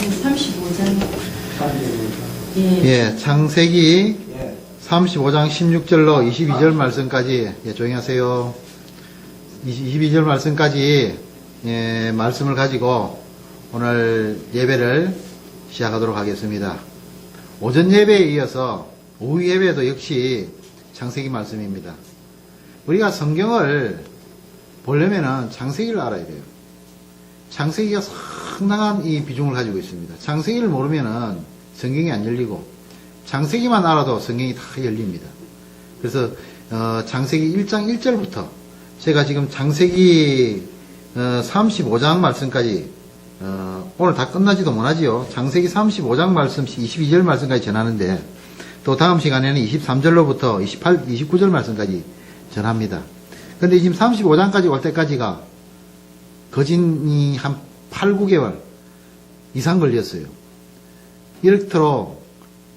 35장. 예, 창세기 35장 16절로 22절 말씀까지, 예, 조용히 하세요. 22절 말씀까지, 예, 말씀을 가지고 오늘 예배를 시작하도록 하겠습니다. 오전 예배에 이어서 오후 예배도 역시 창세기 말씀입니다. 우리가 성경을 보려면은 창세기를 알아야 돼요. 창세기가 상당한 이 비중을 가지고 있습니다. 창세기를 모르면은 성경이 안 열리고, 창세기만 알아도 성경이 다 열립니다. 그래서 창세기 1장 1절부터 제가 지금 창세기 35장 말씀까지 오늘 다 끝나지도 못하지요. 창세기 35장 말씀 22절 말씀까지 전하는데, 또 다음 시간에는 23절로부터 29절 말씀까지 전합니다. 근데 지금 35장까지 올 때까지가 거진이 한 8, 9개월 이상 걸렸어요. 이렇도록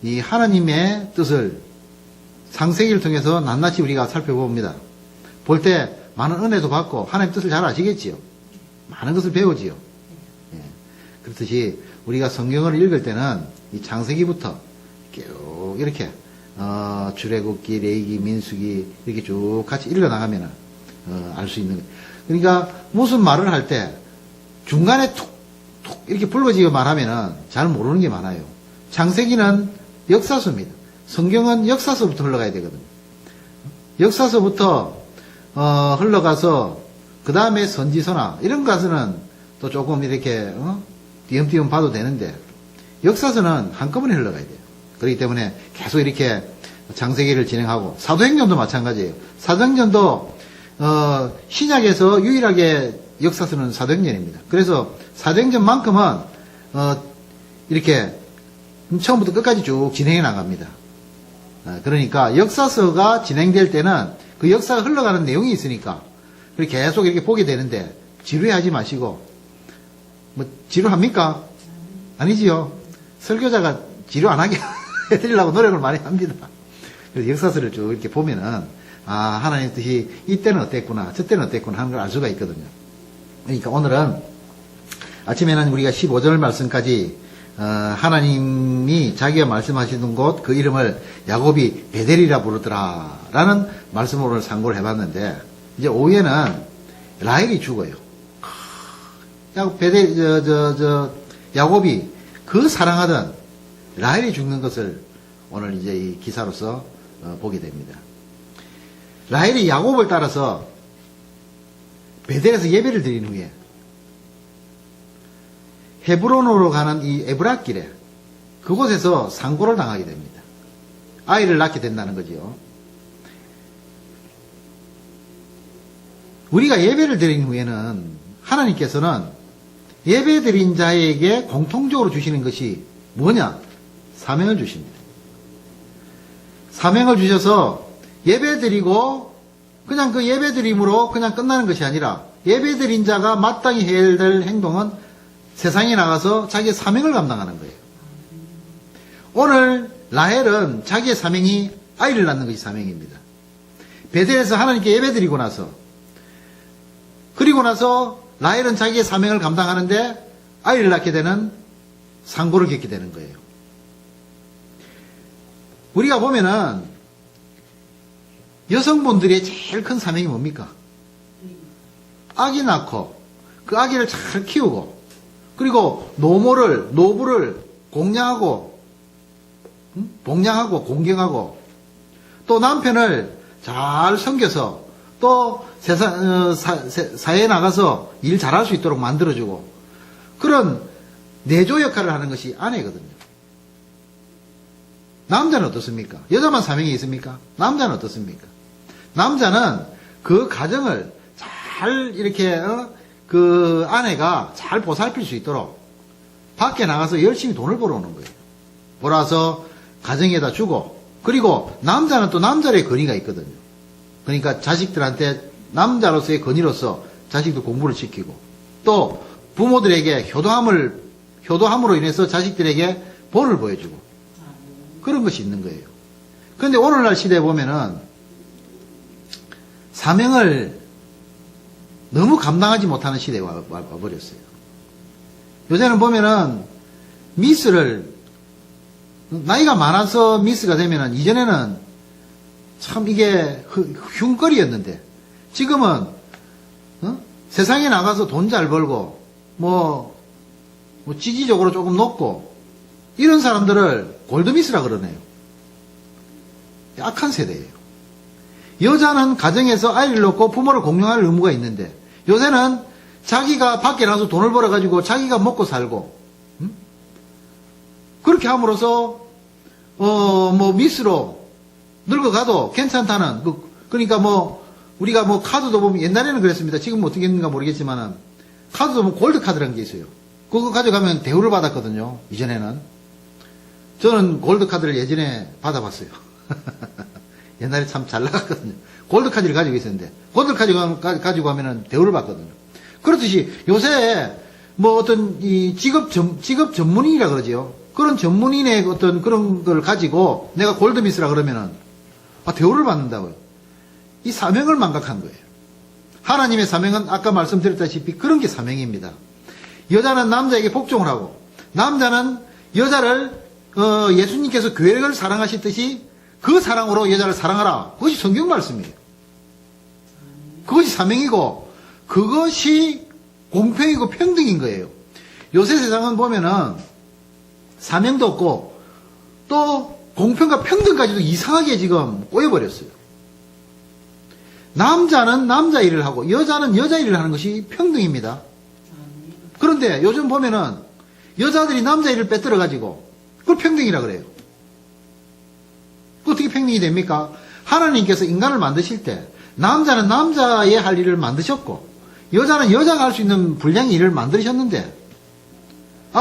이 하나님의 뜻을 창세기를 통해서 낱낱이 우리가 살펴봅니다. 볼 때 많은 은혜도 받고 하나님 뜻을 잘 아시겠지요. 많은 것을 배우지요. 예. 그렇듯이 우리가 성경을 읽을 때는 이 창세기부터 쭉 이렇게 출애굽기, 레위기, 민수기 이렇게 쭉 같이 읽어 나가면은 알 수 있는 거예요. 그러니까 무슨 말을 할 때 중간에 툭툭 이렇게 불거지고 말하면은 잘 모르는 게 많아요. 창세기는 역사서입니다. 성경은 역사서부터 흘러가야 되거든요. 역사서부터 흘러가서 그 다음에 선지서나 이런 것은 또 조금 이렇게 띄엄띄엄 봐도 되는데, 역사서는 한꺼번에 흘러가야 돼요. 그렇기 때문에 계속 이렇게 창세기를 진행하고, 사도행전도 마찬가지예요. 사도행전도 신약에서 유일하게 역사서는 사도행전입니다. 그래서 사도행전만큼은 이렇게 처음부터 끝까지 쭉 진행해 나갑니다. 그러니까 역사서가 진행될 때는 그 역사가 흘러가는 내용이 있으니까 계속 이렇게 보게 되는데, 지루해하지 마시고. 뭐 지루합니까? 아니지요. 설교자가 지루 안 하게 해드리려고 노력을 많이 합니다. 그래서 역사서를 쭉 이렇게 보면은 하나님 뜻이 이때는 어땠구나, 저때는 어땠구나 하는 걸 알 수가 있거든요. 그러니까 오늘은 아침에는 우리가 15절 말씀까지 하나님이 자기가 말씀하시는 곳 그 이름을 야곱이 베델이라 부르더라 라는 말씀으로 오늘 상고를 해봤는데, 이제 오후에는 라헬이 죽어요. 야곱이 그 사랑하던 라헬이 죽는 것을 오늘 이제 이 기사로서 보게 됩니다. 라헬이 야곱을 따라서 베델에서 예배를 드린 후에 헤브론으로 가는 이 에브라길에 그곳에서 상고를 당하게 됩니다. 아이를 낳게 된다는 거지요. 우리가 예배를 드린 후에는 하나님께서는 예배 드린 자에게 공통적으로 주시는 것이 뭐냐? 사명을 주십니다. 사명을 주셔서 예배 드리고 그냥 그 예배 드림으로 그냥 끝나는 것이 아니라, 예배 드린 자가 마땅히 해야 될 행동은 세상에 나가서 자기의 사명을 감당하는 거예요. 오늘 라헬은 자기의 사명이 아이를 낳는 것이 사명입니다. 베델에서 하나님께 예배 드리고 나서, 그리고 나서 라헬은 자기의 사명을 감당하는데 아이를 낳게 되는 상고를 겪게 되는 거예요. 우리가 보면은 여성분들의 제일 큰 사명이 뭡니까? 아기 낳고 그 아기를 잘 키우고, 그리고 노부를 공양하고 봉양하고 공경하고, 또 남편을 잘 섬겨서 또 사회에 나가서 일 잘할 수 있도록 만들어주고, 그런 내조 역할을 하는 것이 아내거든요. 남자는 어떻습니까? 여자만 사명이 있습니까? 남자는 어떻습니까? 남자는 그 가정을 잘 이렇게 그 아내가 잘 보살필 수 있도록 밖에 나가서 열심히 돈을 벌어오는 거예요. 벌어서 가정에다 주고, 그리고 남자는 또 남자의 권위가 있거든요. 그러니까 자식들한테 남자로서의 권위로서 자식들 공부를 시키고, 또 부모들에게 효도함으로 인해서 자식들에게 본을 보여주고, 그런 것이 있는 거예요. 그런데 오늘날 시대에 보면은 사명을 너무 감당하지 못하는 시대에 와버렸어요. 요새는 보면은 미스를, 나이가 많아서 미스가 되면은, 이전에는 참 이게 흉거리였는데, 지금은, 세상에 나가서 돈 잘 벌고, 뭐 지지적으로 조금 높고, 이런 사람들을 골드미스라 그러네요. 약한 세대예요. 여자는 가정에서 아이를 낳고 부모를 공경할 의무가 있는데, 요새는 자기가 밖에 나가서 돈을 벌어가지고 자기가 먹고 살고, 그렇게 함으로써, 미스로 늙어가도 괜찮다는, 그러니까 우리가 카드도 보면 옛날에는 그랬습니다. 지금 어떻게 했는가 모르겠지만은, 카드도 보면 골드 카드라는 게 있어요. 그거 가져가면 대우를 받았거든요. 이전에는. 저는 골드 카드를 예전에 받아봤어요. 옛날에 참 잘 나갔거든요. 골드 카드를 가지고 있었는데, 골드 카드 가지고 가면은 대우를 받거든요. 그렇듯이 요새 어떤 이 직업 전문인이라 그러지요. 그런 전문인의 어떤 그런 걸 가지고 내가 골드미스라 그러면은 대우를 받는다고요. 이 사명을 망각한 거예요. 하나님의 사명은 아까 말씀드렸다시피 그런 게 사명입니다. 여자는 남자에게 복종을 하고, 남자는 여자를 예수님께서 교회를 사랑하셨듯이 그 사랑으로 여자를 사랑하라. 그것이 성경 말씀이에요. 그것이 사명이고, 그것이 공평이고 평등인 거예요. 요새 세상은 보면은 사명도 없고 또 공평과 평등까지도 이상하게 지금 꼬여버렸어요. 남자는 남자 일을 하고 여자는 여자 일을 하는 것이 평등입니다. 그런데 요즘 보면은 여자들이 남자 일을 빼들어 가지고 그걸 평등이라 그래요. 그 어떻게 평등이 됩니까? 하나님께서 인간을 만드실 때 남자는 남자의 할 일을 만드셨고 여자는 여자가 할 수 있는 분량의 일을 만드셨는데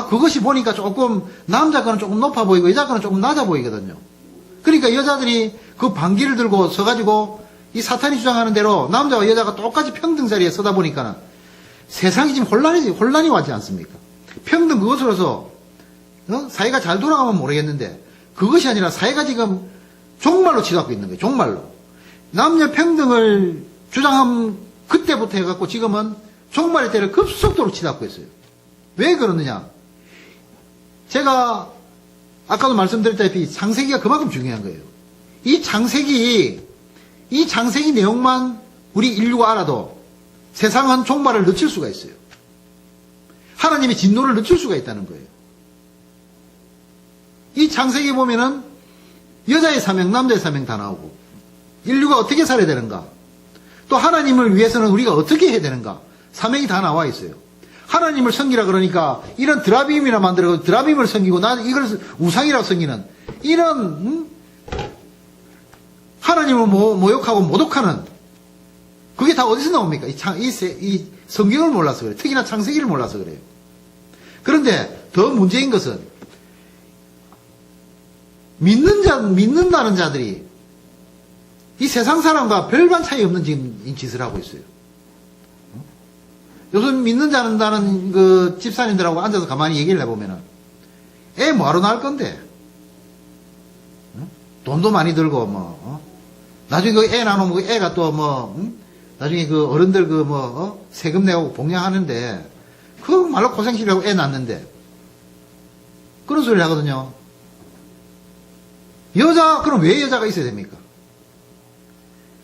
그것이 보니까 조금 남자 거는 조금 높아 보이고 여자 거는 조금 낮아 보이거든요. 그러니까 여자들이 그 반기를 들고 서가지고 이 사탄이 주장하는 대로 남자와 여자가 똑같이 평등 자리에 서다 보니까는 세상이 지금 혼란이 왔지 않습니까? 평등 그것으로서 사회가 잘 돌아가면 모르겠는데 그것이 아니라 사회가 지금 종말로 치닫고 있는 거예요. 종말로. 남녀 평등을 주장한 그때부터 해갖고 지금은 종말의 때를 급속도로 치닫고 있어요. 왜 그러느냐? 제가 아까도 말씀드렸다시피 창세기가 그만큼 중요한 거예요. 이 창세기 내용만 우리 인류가 알아도 세상은 종말을 늦출 수가 있어요. 하나님의 진노를 늦출 수가 있다는 거예요. 이 창세기 보면은 여자의 사명, 남자의 사명 다 나오고 인류가 어떻게 살아야 되는가, 또 하나님을 위해서는 우리가 어떻게 해야 되는가, 사명이 다 나와 있어요. 하나님을 섬기라 그러니까 이런 드라빔이나 만들어 드라빔을 섬기고 나는 이걸 우상이라고 섬기는 이런 하나님을 모욕하고 모독하는 그게 다 어디서 나옵니까? 이 성경을 몰라서 그래요. 특히나 창세기를 몰라서 그래요. 그런데 더 문제인 것은 믿는다는 자들이 이 세상 사람과 별반 차이 없는 지금 짓을 하고 있어요. 요즘 믿는다는 그 집사님들하고 앉아서 가만히 얘기를 해보면은 애 뭐하러 낳을 건데? 돈도 많이 들고 나중에 그 애 낳으면 그 애가 또 나중에 그 어른들 세금 내고 봉양하는데 그 말로 고생시키려고 애 낳는데 그런 소리를 하거든요. 그럼 왜 여자가 있어야 됩니까?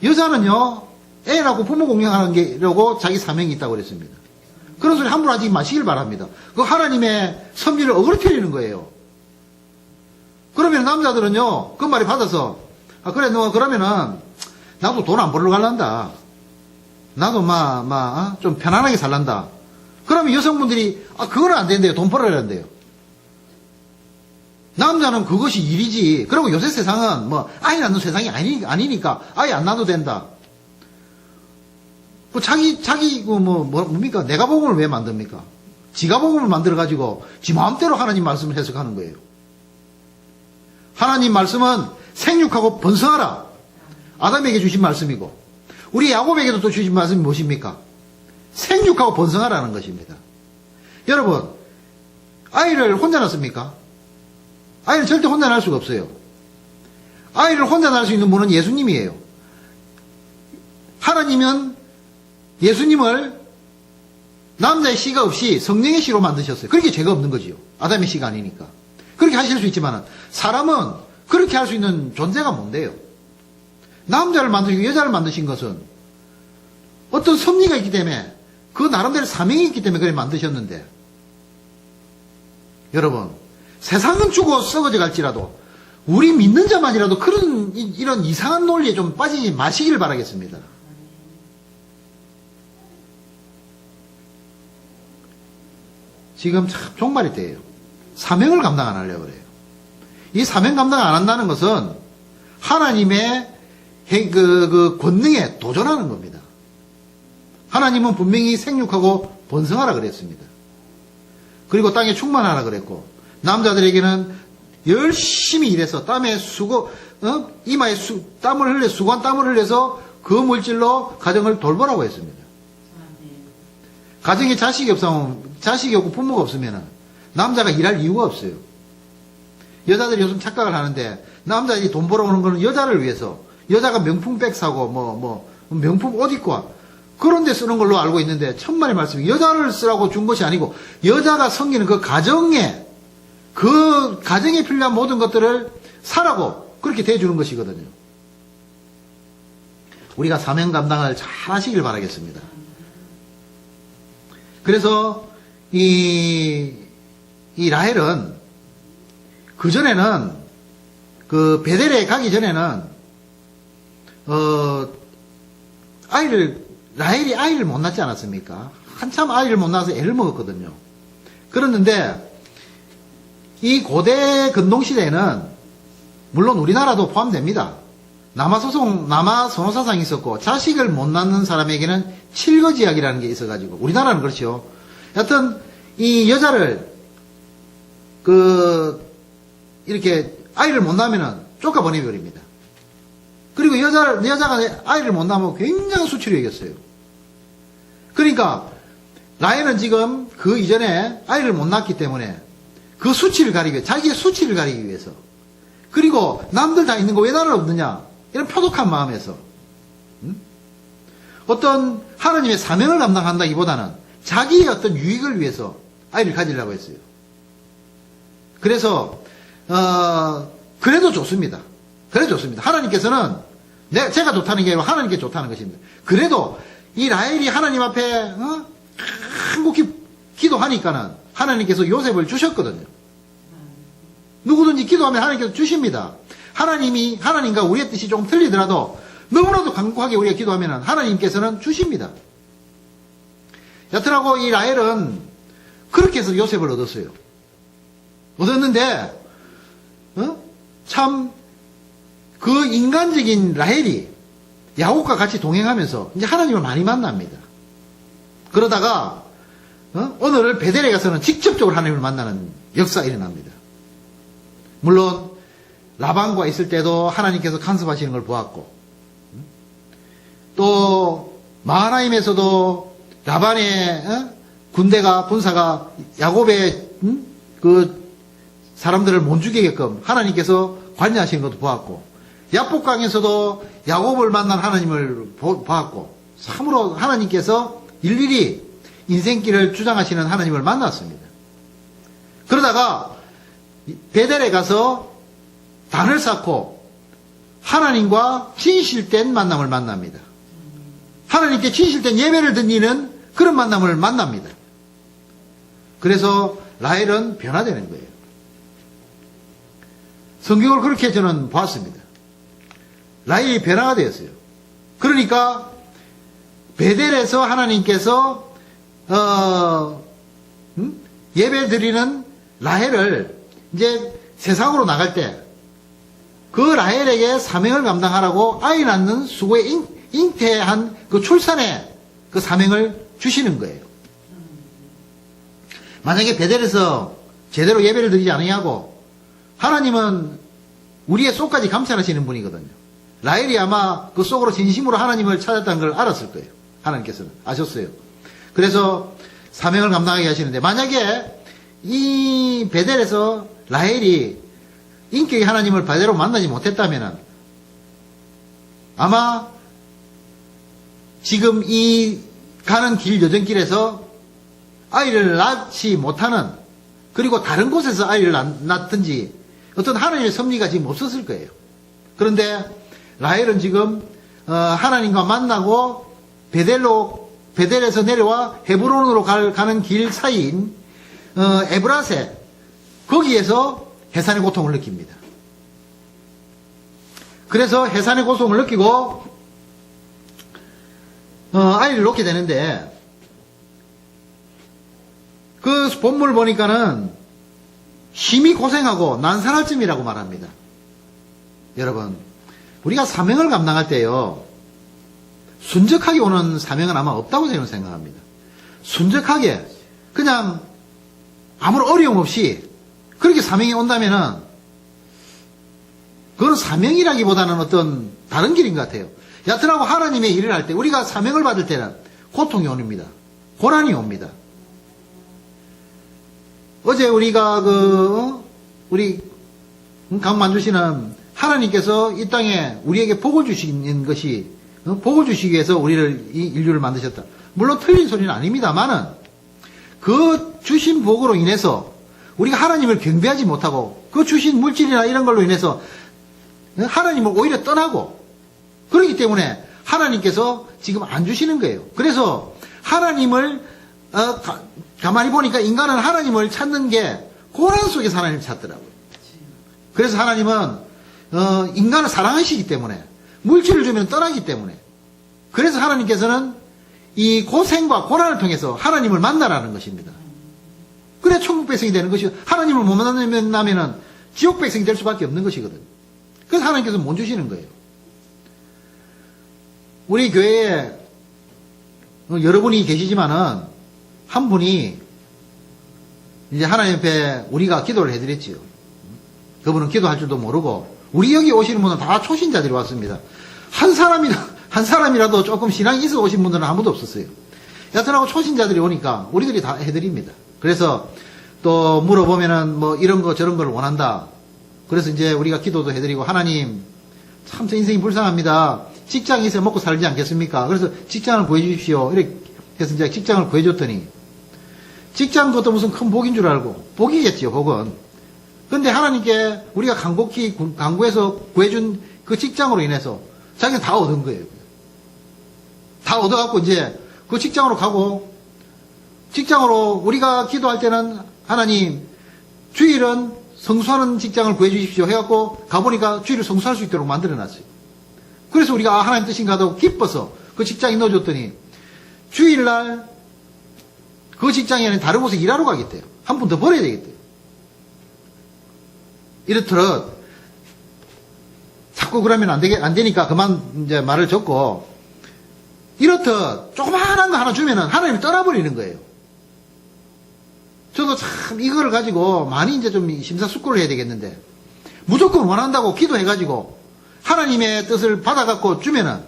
여자는요, 애 낳고 부모 공양하는 게라고 자기 사명이 있다고 그랬습니다. 그런 소리 함부로 하지 마시길 바랍니다. 그 하나님의 섭리를 어그러뜨리는 거예요. 그러면 남자들은요, 그 말이 받아서, 그래, 너 그러면은, 나도 돈 안 벌러 갈란다. 나도 좀 편안하게 살란다. 그러면 여성분들이, 그거는 안 된대요. 돈 벌어야 한대요. 남자는 그것이 일이지. 그리고 요새 세상은 아이 낳는 세상이 아니니까 아예 안 낳아도 된다. 뭡니까? 내가 복음을 왜 만듭니까? 지가 복음을 만들어가지고 지 마음대로 하나님 말씀을 해석하는 거예요. 하나님 말씀은 생육하고 번성하라. 아담에게 주신 말씀이고, 우리 야곱에게도 또 주신 말씀이 무엇입니까? 생육하고 번성하라는 것입니다. 여러분, 아이를 혼자 낳습니까? 아이를 절대 혼자 낳을 수가 없어요. 아이를 혼자 낳을 수 있는 분은 예수님이에요. 하나님은 예수님을 남자의 씨가 없이 성령의 씨로 만드셨어요. 그렇게 죄가 없는 거지요. 아담의 씨가 아니니까. 그렇게 하실 수 있지만 사람은 그렇게 할 수 있는 존재가 뭔데요? 남자를 만드시고 여자를 만드신 것은 어떤 섭리가 있기 때문에 그 나름대로 사명이 있기 때문에 그렇게 만드셨는데 여러분 세상은 죽어 썩어져 갈지라도 우리 믿는 자만이라도 그런 이런 이상한 논리에 좀 빠지지 마시길 바라겠습니다. 지금 참 종말의 때예요. 사명을 감당 안 하려고 그래요. 이 사명 감당 안 한다는 것은 하나님의 그 권능에 도전하는 겁니다. 하나님은 분명히 생육하고 번성하라 그랬습니다. 그리고 땅에 충만하라 그랬고 남자들에게는 열심히 일해서 땀에 이마에 땀을 흘려 수고한 땀을 흘려서 그 물질로 가정을 돌보라고 했습니다. 가정에 자식이 없고 부모가 없으면 남자가 일할 이유가 없어요. 여자들이 요즘 착각을 하는데 남자들이 돈 벌어오는 거는 여자를 위해서 여자가 명품백 사고 명품 옷 입고 와. 그런 데 쓰는 걸로 알고 있는데 천만의 말씀이 여자를 쓰라고 준 것이 아니고 여자가 섬기는 그 가정에 필요한 모든 것들을 사라고 그렇게 대주는 것이거든요. 우리가 사명 감당을 잘 하시길 바라겠습니다. 그래서 이 라헬은 그전에는 그 베델에 가기 전에는 라헬이 아이를 못 낳지 않았습니까? 한참 아이를 못 낳아서 애를 먹었거든요. 그랬는데 이 고대 근동시대에는 물론 우리나라도 포함됩니다. 남아선호사상이 있었고 자식을 못 낳는 사람에게는 칠거지약이라는 게 있어가지고 우리나라는 그렇죠. 여하튼 이 여자를 이렇게 아이를 못 낳으면 쫓아보내버립니다. 그리고 여자가 아이를 못 낳으면 굉장히 수치를 이겼어요. 그러니까 라헬은 지금 그 이전에 아이를 못 낳았기 때문에 그 수치를 가리기 위해 자기의 수치를 가리기 위해서 그리고 남들 다 있는 거 왜 나를 없느냐 이런 표독한 마음에서 어떤 하나님의 사명을 감당한다기보다는 자기의 어떤 유익을 위해서 아이를 가지려고 했어요. 그래서 그래도 좋습니다. 그래도 좋습니다. 하나님께서는 제가 좋다는 게 아니라 하나님께 좋다는 것입니다. 그래도 이 라헬이 하나님 앞에 한국히 기도하니까는 하나님께서 요셉을 주셨거든요. 누구든지 기도하면 하나님께서 주십니다. 하나님과 우리의 뜻이 조금 틀리더라도 너무나도 간곡하게 우리가 기도하면 하나님께서는 주십니다. 여튼하고 이 라헬은 그렇게 해서 요셉을 얻었어요. 얻었는데 참 그 인간적인 라헬이 야곱과 같이 동행하면서 이제 하나님을 많이 만납니다. 그러다가 오늘 베델에 가서는 직접적으로 하나님을 만나는 역사가 일어납니다. 물론 라반과 있을 때도 하나님께서 간섭하시는 걸 보았고 또 마하나임에서도 라반의 군사가 야곱의 그 사람들을 못 죽이게끔 하나님께서 관여하시는 것도 보았고 야복강에서도 야곱을 만난 하나님을 보았고 참으로 하나님께서 일일이 인생길을 주장하시는 하나님을 만났습니다. 그러다가 베델에 가서 단을 쌓고 하나님과 진실된 만남을 만납니다. 하나님께 진실된 예배를 드리는 그런 만남을 만납니다. 그래서 라헬은 변화되는 거예요. 성경을 그렇게 저는 봤습니다. 라헬이 변화가 되었어요. 그러니까 베델에서 하나님께서 예배 드리는 라헬을 이제 세상으로 나갈 때 그 라헬에게 사명을 감당하라고 아이 낳는 수고에 잉태한 그 출산의 그 사명을 주시는 거예요. 만약에 베델에서 제대로 예배를 드리지 아니하고 하나님은 우리의 속까지 감찰하시는 분이거든요. 라헬이 아마 그 속으로 진심으로 하나님을 찾았다는 걸 알았을 거예요. 하나님께서는 아셨어요. 그래서 사명을 감당하게 하시는데 만약에 이 베델에서 라헬이 인격의 하나님을 제대로 만나지 못했다면 아마 지금 이 가는 길 여정길에서 아이를 낳지 못하는 그리고 다른 곳에서 아이를 낳든지 어떤 하나님의 섭리가 지금 없었을 거예요. 그런데 라헬은 지금 하나님과 만나고 베델에서 내려와 헤브론으로 가는 길 사이인 에브라세, 거기에서 해산의 고통을 느낍니다. 그래서 해산의 고통을 느끼고 아이를 놓게 되는데, 그 본문을 보니까는 심히 고생하고 난산할 쯤이라고 말합니다. 여러분, 우리가 사명을 감당할 때요, 순적하게 오는 사명은 아마 없다고 저는 생각합니다. 순적하게 그냥 아무런 어려움 없이 그렇게 사명이 온다면은 그건 사명이라기보다는 어떤 다른 길인 것 같아요. 여튼하고 하나님의 일을 할 때, 우리가 사명을 받을 때는 고통이 옵니다. 고난이 옵니다. 어제 우리가 우리 강만주 씨는 하나님께서 이 땅에 우리에게 복을 주시는 것이, 복을 주시기 위해서 우리를, 이 인류를 만드셨다. 물론 틀린 소리는 아닙니다만은 그 주신 복으로 인해서 우리가 하나님을 경배하지 못하고 그 주신 물질이나 이런 걸로 인해서 하나님을 오히려 떠나고, 그렇기 때문에 하나님께서 지금 안 주시는 거예요. 그래서 하나님을 가만히 보니까 인간은 하나님을 찾는 게 고난 속에서 하나님을 찾더라고요. 그래서 하나님은 인간을 사랑하시기 때문에, 물질을 주면 떠나기 때문에, 그래서 하나님께서는 이 고생과 고난을 통해서 하나님을 만나라는 것입니다. 그래 천국 백성이 되는 것이고, 하나님을 못 만나면은 지옥 백성이 될 수밖에 없는 것이거든요. 그래서 하나님께서 못 주시는 거예요. 우리 교회에 여러분이 계시지만은 한 분이 이제 하나님 앞에 우리가 기도를 해드렸지요. 그분은 기도할 줄도 모르고, 우리 여기 오시는 분은 다 초신자들이 왔습니다. 한 사람이라도 조금 신앙이 있어 오신 분들은 아무도 없었어요. 여튼하고 초신자들이 오니까 우리들이 다 해드립니다. 그래서 또 물어보면은 뭐 이런 거 저런 걸 원한다. 그래서 이제 우리가 기도도 해드리고, 하나님 참 저 인생이 불쌍합니다. 직장이 있어야 먹고 살지 않겠습니까? 그래서 직장을 구해주십시오. 이렇게 해서 이제 직장을 구해줬더니, 직장 것도 무슨 큰 복인 줄 알고, 복이겠지요, 복은. 근데 하나님께 우리가 간곡히 간구해서 구해준 그 직장으로 인해서 자기는 다 얻은 거예요. 다 얻어갖고 이제 그 직장으로 가고, 직장으로 우리가 기도할 때는 하나님 주일은 성수하는 직장을 구해주십시오 해갖고 가보니까 주일을 성수할 수 있도록 만들어놨어요. 그래서 우리가 하나님 뜻인가 하고 기뻐서 그 직장에 넣어줬더니 주일날 그 직장이 아닌 다른 곳에 일하러 가겠대요. 한 분 더 벌어야 되겠대요. 이렇듯 자꾸 그러면 안 되니까 그만 이제 말을 적고, 이렇듯 조그마한 거 하나 주면은 하나님이 떠나버리는 거예요. 저도 참 이거를 가지고 많이 이제 좀 심사숙고를 해야 되겠는데, 무조건 원한다고 기도해가지고 하나님의 뜻을 받아갖고 주면은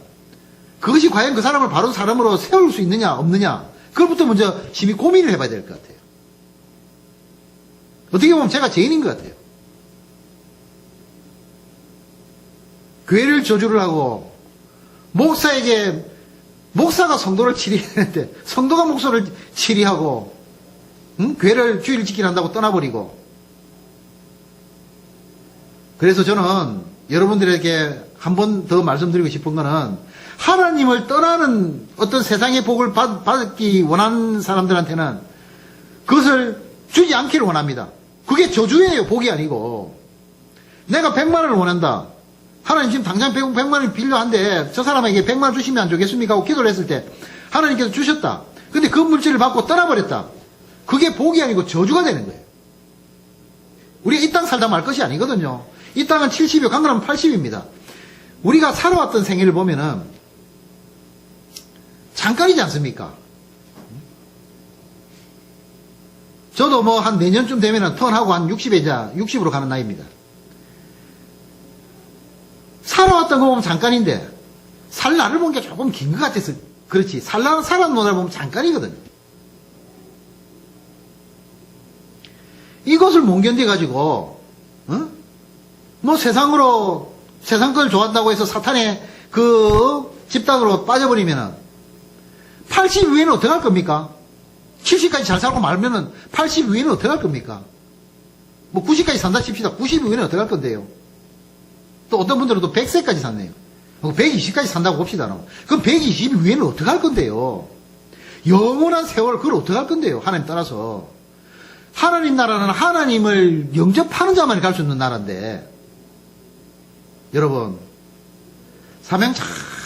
그것이 과연 그 사람을 바로 사람으로 세울 수 있느냐 없느냐, 그것부터 먼저 심히 고민을 해봐야 될 것 같아요. 어떻게 보면 제가 죄인인 것 같아요. 교회를 저주를 하고 목사가 성도를 치리하는데 성도가 목사를 치리하고, 교회를 주일 지키려 한다고 떠나버리고. 그래서 저는 여러분들에게 한 번 더 말씀드리고 싶은 거는, 하나님을 떠나는 어떤 세상의 복을 받기 원하는 사람들한테는 그것을 주지 않기를 원합니다. 그게 저주예요, 복이 아니고. 내가 100만 원을 원한다. 하나님 지금 당장 100만 원이 필요한데 저 사람에게 100만 원 주시면 안 좋겠습니까? 하고 기도를 했을 때 하나님께서 주셨다. 근데 그 물질을 받고 떠나버렸다. 그게 복이 아니고 저주가 되는 거예요. 우리가 이 땅 살다 말 것이 아니거든요. 이 땅은 70이요, 강건하면 80입니다. 우리가 살아왔던 생애를 보면은 잠깐이지 않습니까? 저도 뭐 한 내년쯤 되면은 턴하고 한 60으로 가는 나이입니다. 살아왔던 거 보면 잠깐인데, 살 날을 본 게 조금 긴 것 같아서 그렇지, 살아놓은 날 보면 잠깐이거든요. 이것을 못 견뎌가지고, 뭐 세상 걸 좋아한다고 해서 사탄의 그 집단으로 빠져버리면은 80 위에는 어떻게 할 겁니까? 70까지 잘 살고 말면은 80 위에는 어떻게 할 겁니까? 뭐 90까지 산다 칩시다. 90 이후에는 어떡할 건데요? 또 어떤 분들은 또 100세까지 산대요. 120까지 산다고 봅시다. 그럼 120 이후에는 어떡할 건데요? 영원한 세월 그걸 어떡할 건데요? 하나님 따라서. 하나님 나라는 하나님을 영접하는 자만이 갈 수 있는 나라인데, 여러분, 사명 잘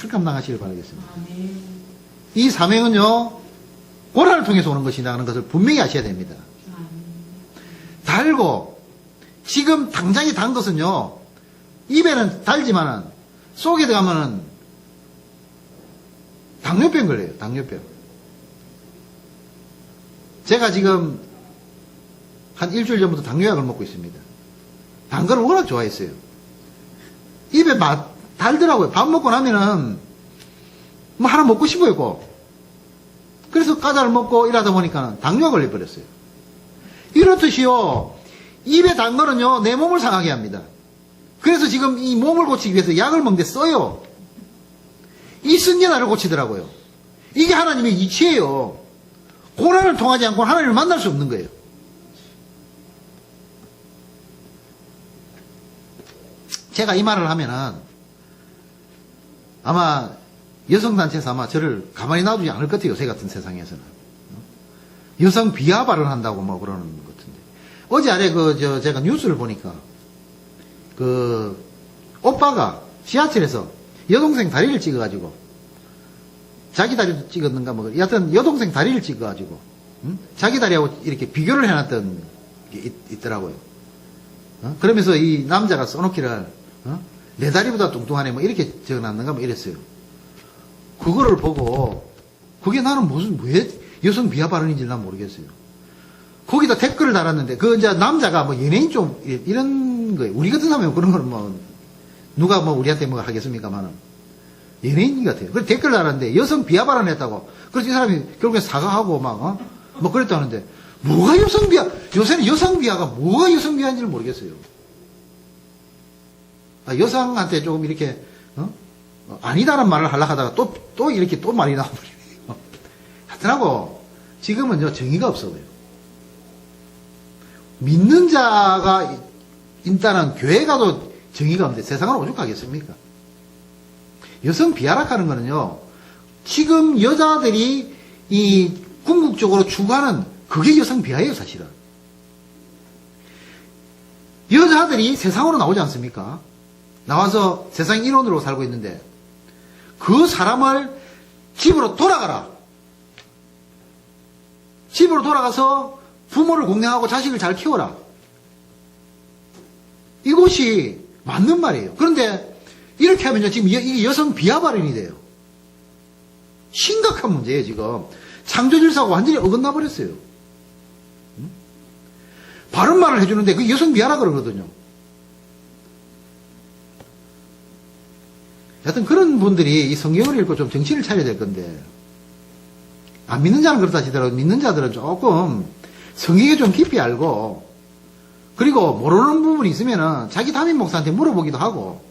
감당하시길 바라겠습니다. 이 사명은요, 고난을 통해서 오는 것이라는 것을 분명히 아셔야 됩니다. 달고, 지금 당장에 단 것은요, 입에는 달지만은, 속에 들어가면은, 당뇨병 걸려요, 당뇨병. 제가 지금, 한 일주일 전부터 당뇨약을 먹고 있습니다. 단 거를 워낙 좋아했어요. 입에 달더라고요. 밥 먹고 나면은, 뭐 하나 먹고 싶어요, 꼭. 그래서 과자를 먹고 일하다 보니까 당뇨가 걸려버렸어요. 이렇듯이요, 입에 단 거는요, 내 몸을 상하게 합니다. 그래서 지금 이 몸을 고치기 위해서 약을 먹는데 써요. 이 쓴 게 나를 고치더라고요. 이게 하나님의 이치예요. 고난을 통하지 않고 하나님을 만날 수 없는 거예요. 제가 이 말을 하면은 아마 여성단체에서 아마 저를 가만히 놔두지 않을 것 같아요. 요새 같은 세상에서는. 여성 비하 발언한다고 뭐 그러는 것 같은데. 어제 아래 제가 뉴스를 보니까 오빠가 지하철에서 여동생 다리를 찍어가지고 자기 다리도 찍었는가 뭐 여하튼 여동생 다리를 찍어가지고 자기 다리하고 이렇게 비교를 해놨던 게 있더라고요. 그러면서 이 남자가 써놓기를 내 다리보다 뚱뚱하네 뭐 이렇게 적어놨는가 뭐 이랬어요. 그거를 보고 그게 나는 왜 여성 비하 발언인지 난 모르겠어요. 거기다 댓글을 달았는데 이제 남자가 뭐 연예인 좀 이런 거예요. 우리 같은 사람이면 그런 거는 뭐 누가 뭐 우리한테 뭐 하겠습니까만은 연예인 같아요. 그래서 댓글을 달았는데 여성 비하 발언했다고. 그래서 이 사람이 결국에 사과하고 막 뭐 그랬다는데 뭐가 여성 비하? 요새는 여성 비하가 뭐가 여성 비하인지를 모르겠어요. 여성한테 조금 이렇게 아니다란 말을 하려고 하다가 또 이렇게 또 말이 나와버리네요. 하여튼하고 지금은 정의가 없어 보여요. 믿는 자가 일단은 교회 가도 정의가 없는데 세상은 오죽하겠습니까? 여성 비하락하는 거는요, 지금 여자들이 이 궁극적으로 추구하는 그게 여성 비하예요, 사실은. 여자들이 세상으로 나오지 않습니까? 나와서 세상 일원으로 살고 있는데 그 사람을 집으로 돌아가라. 집으로 돌아가서 부모를 공경하고 자식을 잘 키워라. 이것이 맞는 말이에요. 그런데 이렇게 하면요, 지금 이게 여성 비하 발언이 돼요. 심각한 문제예요, 지금. 창조질서하고 완전히 어긋나 버렸어요. 바른 말을 해주는데 그게 여성 비하라 그러거든요. 여하튼 그런 분들이 이 성경을 읽고 좀 정신을 차려야 될 건데, 안 믿는 자는 그렇다 하시더라도 믿는 자들은 조금 성경에 좀 깊이 알고, 그리고 모르는 부분이 있으면은 자기 담임 목사한테 물어보기도 하고,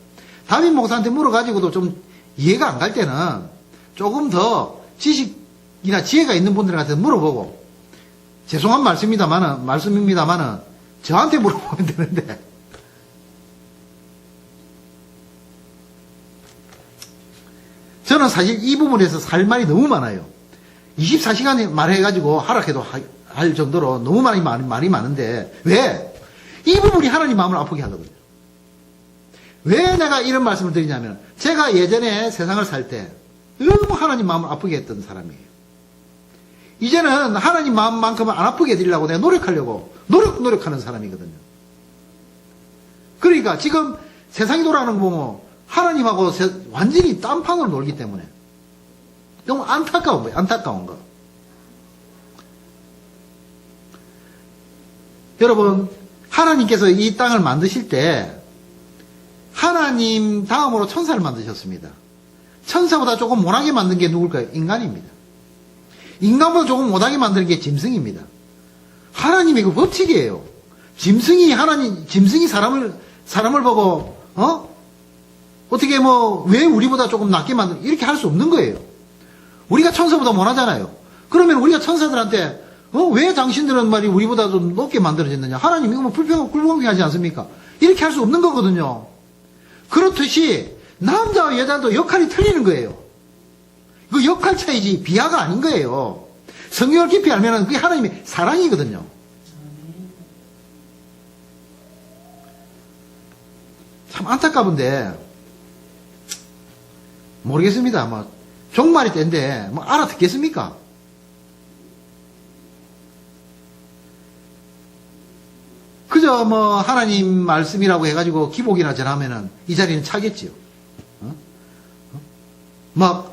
담임 목사한테 물어가지고도 좀 이해가 안 갈 때는 조금 더 지식이나 지혜가 있는 분들한테 물어보고, 죄송한 말씀입니다만은 저한테 물어보면 되는데, 저는 사실 이 부분에서 살 말이 너무 많아요. 24시간 말해가지고 하락해도 할 정도로 너무 말이 많은데, 왜? 이 부분이 하나님 마음을 아프게 하거든요. 왜 내가 이런 말씀을 드리냐면, 제가 예전에 세상을 살 때 너무 하나님 마음을 아프게 했던 사람이에요. 이제는 하나님 마음만큼은 안 아프게 해드리려고 내가 노력하는 사람이거든요. 그러니까 지금 세상이 돌아가는 거 보면 하나님하고 완전히 딴판으로 놀기 때문에 너무 안타까운 거예요. 안타까운 거. 여러분, 하나님께서 이 땅을 만드실 때 하나님 다음으로 천사를 만드셨습니다. 천사보다 조금 못하게 만든 게 누굴까요? 인간입니다. 인간보다 조금 못하게 만드는 게 짐승입니다. 하나님의 그 법칙이에요. 짐승이 사람을 보고 어떻게 왜 우리보다 조금 낫게 이렇게 할 수 없는 거예요. 우리가 천사보다 못하잖아요. 그러면 우리가 천사들한테 왜 당신들은 말이 우리보다 좀 높게 만들어졌느냐? 하나님 이거 뭐 불공평하지 않습니까? 이렇게 할 수 없는 거거든요. 그렇듯이 남자와 여자도 역할이 틀리는 거예요. 그 역할 차이지 비하가 아닌 거예요. 성경을 깊이 알면 그게 하나님의 사랑이거든요. 참 안타까운데 모르겠습니다. 뭐 종말이 때인데 뭐 알아듣겠습니까? 그저 뭐 하나님 말씀이라고 해가지고 기복이나 전하면은 이 자리는 차겠지요. 막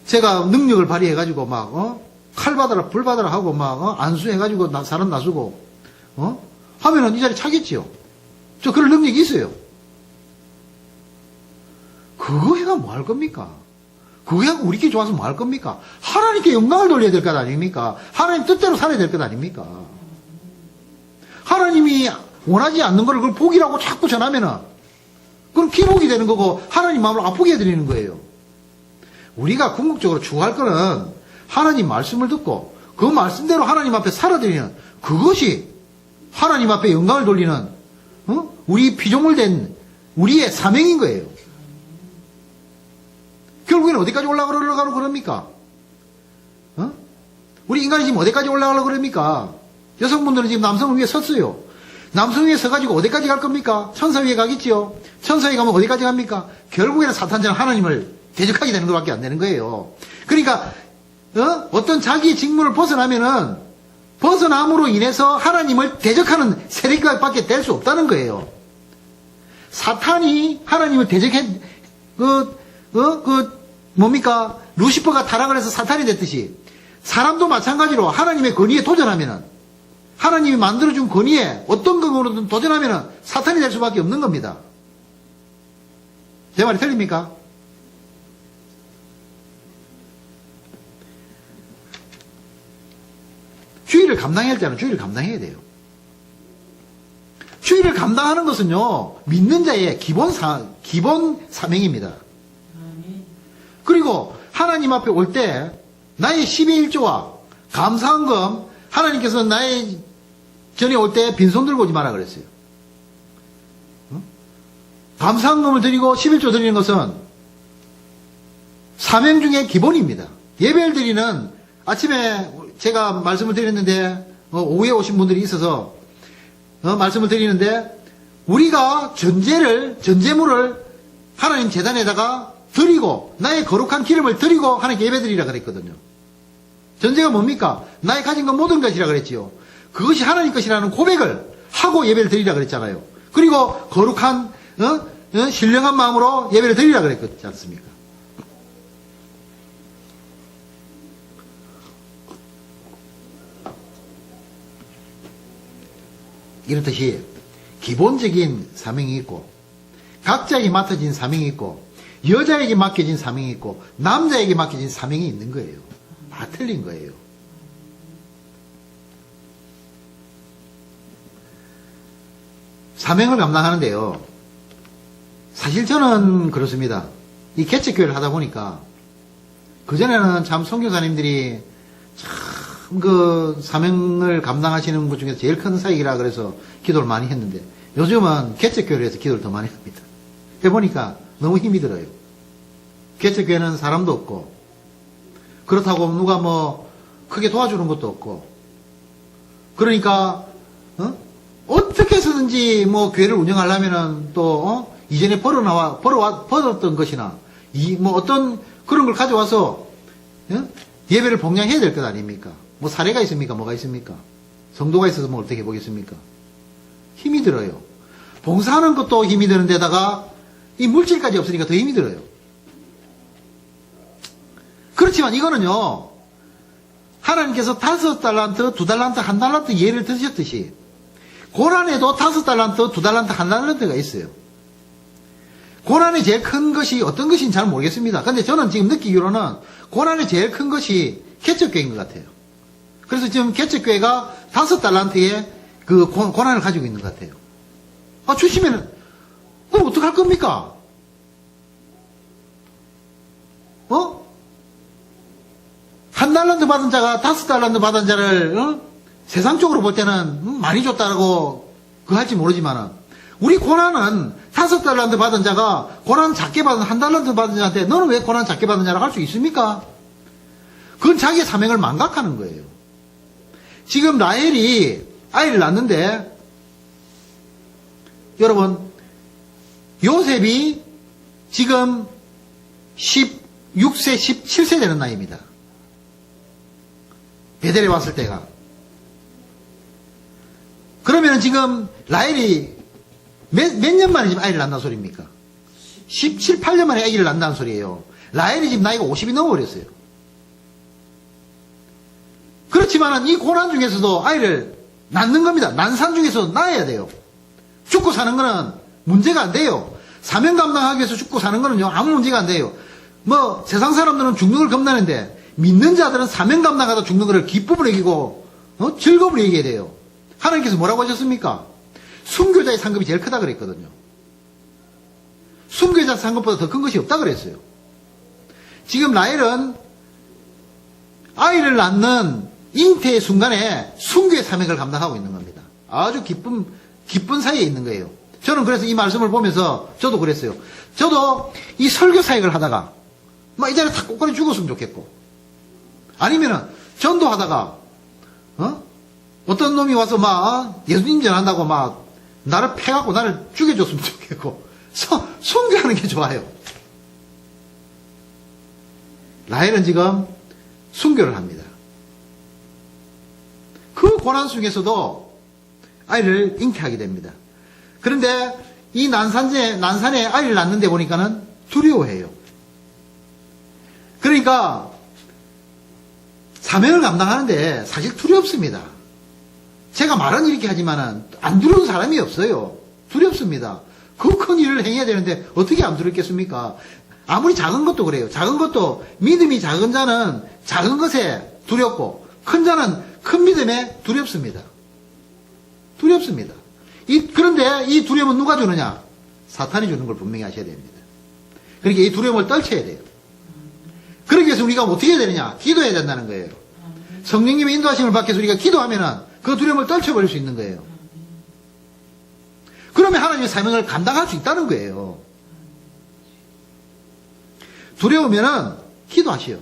제가 능력을 발휘해가지고 막 칼 받아라 불 받아라 하고 막 안수해가지고 사람 나수고 하면은 이 자리 차겠지요. 저 그럴 능력이 있어요. 그거 해가 뭐 할 겁니까? 그거 해가 우리끼리 좋아서 뭐 할 겁니까? 하나님께 영광을 돌려야 될 것 아닙니까? 하나님 뜻대로 살아야 될 것 아닙니까? 하나님이 원하지 않는 걸 그걸 복이라고 자꾸 전하면은 그건 기복이 되는 거고 하나님 마음을 아프게 해드리는 거예요. 우리가 궁극적으로 추구할 거는 하나님 말씀을 듣고 그 말씀대로 하나님 앞에 살아드리는 그것이 하나님 앞에 영광을 돌리는 우리 피조물 된 우리의 사명인 거예요. 결국에는 어디까지 올라가려고 그럽니까? 우리 인간이 지금 어디까지 올라가려고 그럽니까? 여성분들은 지금 남성 위에 섰어요. 남성 위에 서가지고 어디까지 갈 겁니까? 천사 위에 가겠지요. 천사 위에 가면 어디까지 갑니까? 결국에는 사탄처럼 하나님을 대적하게 되는 것밖에 안 되는 거예요. 그러니까 어떤 자기 직무를 벗어나면은 벗어남으로 인해서 하나님을 대적하는 세력밖에 될 수 없다는 거예요. 사탄이 하나님을 대적해 뭡니까? 루시퍼가 타락을 해서 사탄이 됐듯이 사람도 마찬가지로 하나님의 권위에 도전하면은 하나님이 만들어준 권위에 어떤 것으로든 도전하면은 사탄이 될 수밖에 없는 겁니다. 제 말이 틀립니까? 주의를 감당해야 할 때는 주의를 감당해야 돼요. 주의를 감당하는 것은요, 믿는 자의 기본 사명입니다. 그리고 하나님 앞에 올 때 나의 12일조와 감사헌금 하나님께서 나의 전에 올 때 빈손 들고 오지 마라 그랬어요. 감사헌금을 드리고 11조 드리는 것은 사명 중의 기본입니다. 예배를 드리는 아침에 제가 말씀을 드렸는데 오후에 오신 분들이 있어서 말씀을 드리는데 우리가 전제물을 하나님 재단에다가 드리고 나의 거룩한 기름을 드리고 하나님께 예배드리라 그랬거든요. 전제가 뭡니까? 나의 가진 것 모든 것이라 그랬지요. 그것이 하나님 것이라는 고백을 하고 예배를 드리라 그랬잖아요. 그리고 거룩한 신령한 마음으로 예배를 드리라 그랬지 않습니까? 이렇듯이 기본적인 사명이 있고 각자에게 맡아진 사명이 있고 여자에게 맡겨진 사명이 있고 남자에게 맡겨진 사명이 있는 거예요. 다 틀린 거예요. 사명을 감당하는데요. 사실 저는 그렇습니다. 이 개척교회를 하다 보니까 그전에는 참 선교사님들이 참 그 사명을 감당하시는 것 중에서 제일 큰 사역이라 그래서 기도를 많이 했는데 요즘은 개척교회를 해서 기도를 더 많이 합니다. 해보니까 너무 힘이 들어요. 개척교회는 사람도 없고 그렇다고 누가 뭐 크게 도와주는 것도 없고 어떻게 해서든지 뭐 교회를 운영하려면은 또 이전에 벌었던 것이나 뭐 어떤 그런 걸 가져와서 예배를 봉양해야 될 것 아닙니까? 뭐 사례가 있습니까? 뭐가 있습니까? 성도가 있어서 뭐 어떻게 보겠습니까? 힘이 들어요. 봉사하는 것도 힘이 드는 데다가 이 물질까지 없으니까 더 힘이 들어요. 그렇지만 이거는요, 하나님께서 5달란트, 2달란트, 1달란트 예를 드셨듯이 고난에도 5달란트, 2달란트, 1달란트가 있어요. 고난이 제일 큰 것이 어떤 것인지 잘 모르겠습니다. 근데 저는 지금 느끼기로는 고난이 제일 큰 것이 개척교회인 것 같아요. 그래서 지금 개척교회가 5달란트의 그 고난을 가지고 있는 것 같아요. 주시면은, 그럼 어떡할 겁니까? 한 달란트 받은 자가 5달란트 받은 자를, 세상적으로 볼 때는 많이 줬다고 그 할지 모르지만은 우리 고난은 5달란트 받은 자가 고난 작게 받은 1달란트 받은 자한테 너는 왜 고난 작게 받은 자라고 할 수 있습니까? 그건 자기의 사명을 망각하는 거예요. 지금 라헬이 아이를 낳는데 여러분 요셉이 지금 16세, 17세 되는 나이입니다. 베델에 왔을 때가. 그러면 지금 라헬이 몇 년 만에 지금 아이를 낳는다는 소리입니까? 17, 18년 만에 아이를 낳는다는 소리예요. 라헬이 지금 나이가 50이 넘어버렸어요. 그렇지만은 이 고난 중에서도 아이를 낳는 겁니다. 난산 중에서도 낳아야 돼요. 죽고 사는 거는 문제가 안 돼요. 사명 감당하기 위해서 죽고 사는 거는요, 아무 문제가 안 돼요. 뭐, 세상 사람들은 죽는 걸 겁나는데, 믿는 자들은 사명 감당하다 죽는 것을 기쁨을 여기고, 즐거움을 여기게 돼요. 하나님께서 뭐라고 하셨습니까? 순교자의 상급이 제일 크다 그랬거든요. 순교자 상급보다 더 큰 것이 없다 그랬어요. 지금 라헬은 아이를 낳는 잉태의 순간에 순교의 사명을 감당하고 있는 겁니다. 아주 기쁜 사이에 있는 거예요. 저는 그래서 이 말씀을 보면서 저도 그랬어요. 저도 이 설교 사역을 하다가 막 이 자리에 탁 꼬꼬리 죽었으면 좋겠고, 아니면은 전도하다가 어떤 놈이 와서 막 예수님 전한다고 막 나를 패갖고 나를 죽여줬으면 좋겠고, 순교하는 게 좋아요. 라헬은 지금 순교를 합니다. 그 고난 속에서도 아이를 잉태하게 됩니다. 그런데 이 난산에 아이를 낳는데 보니까는 두려워해요. 그러니까 사명을 감당하는데 사실 두렵습니다. 제가 말은 이렇게 하지만은 안 두려운 사람이 없어요. 두렵습니다. 그 큰 일을 행해야 되는데 어떻게 안 두렵겠습니까? 아무리 작은 것도 그래요. 작은 것도 믿음이 작은 자는 작은 것에 두렵고 큰 자는 큰 믿음에 두렵습니다. 두렵습니다. 그런데 이 두려움은 누가 주느냐? 사탄이 주는 걸 분명히 아셔야 됩니다. 그러니까 이 두려움을 떨쳐야 돼요. 그러기 위해서 우리가 어떻게 해야 되느냐? 기도해야 된다는 거예요. 성령님의 인도하심을 받기 위해서 우리가 기도하면은 그 두려움을 떨쳐버릴 수 있는 거예요. 그러면 하나님의 사명을 감당할 수 있다는 거예요. 두려우면은 기도하시오.